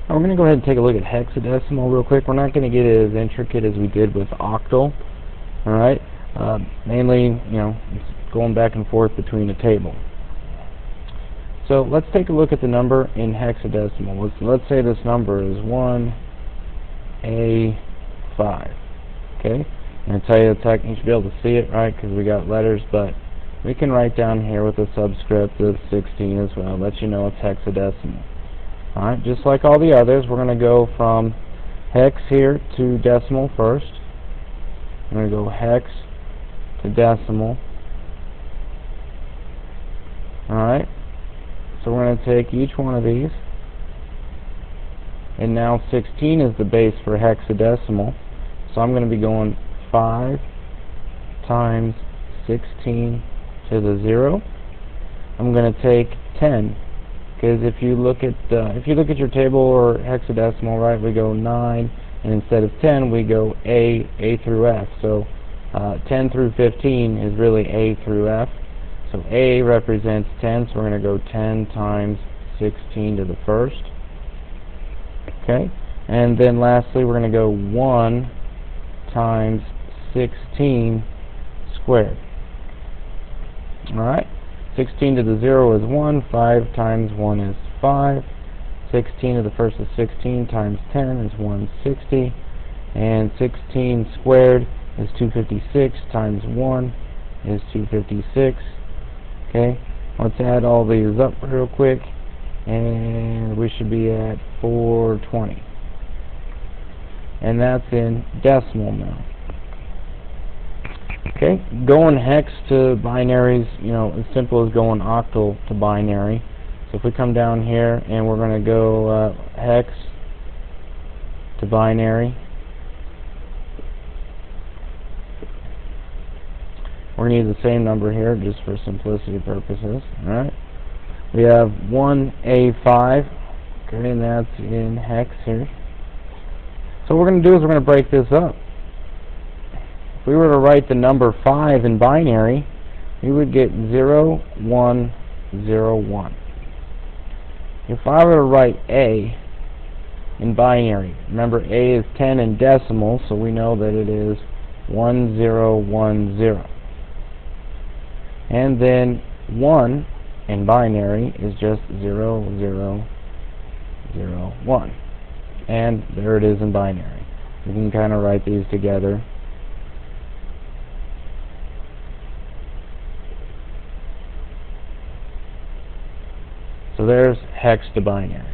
We're going to go ahead and take a look at hexadecimal real quick. We're not going to get as intricate as we did with octal. Alright? Mainly, it's going back and forth between a table. So let's take a look at the number in hexadecimal. Let's say this number is 1A5. Okay? I'm going to tell you the tech, you should be able to see it, right, because we got letters, but we can write down here with a subscript of 16 as well, let you know it's hexadecimal. Alright, just like all the others, we're going to go from hex here to decimal first. We're going to go hex to decimal. Alright, so we're going to take each one of these, and now 16 is the base for hexadecimal, so I'm going to be going 5 times 16 to the 0. I'm going to take 10, because if you look at your table or hexadecimal, right, we go 9, and instead of 10 we go A through F. So 10 through 15 is really A through F. So A represents 10, so we're going to go 10 times 16 to the first. Okay, and then lastly we're going to go 1 times 16 squared. Alright, 16 to the 0 is 1, 5 times 1 is 5, 16 to the first is 16 times 10 is 160, and 16 squared is 256 times 1 is 256. Okay, let's add all these up real quick, and we should be at 420. And that's in decimal now. Okay, going hex to binaries, as simple as going octal to binary. So if we come down here and we're going to go hex to binary, we're going to use the same number here just for simplicity purposes. Alright, we have 1A5, okay, and that's in hex here. So what we're going to do is we're going to break this up. If we were to write the number 5 in binary, we would get 0, 1, 0, 1. If I were to write A in binary, remember A is 10 in decimal, so we know that it is 1, 0, 1, 0. And then 1 in binary is just 0, 0, 0, 1. And there it is in binary. We can kind of write these together. So there's hex to binary.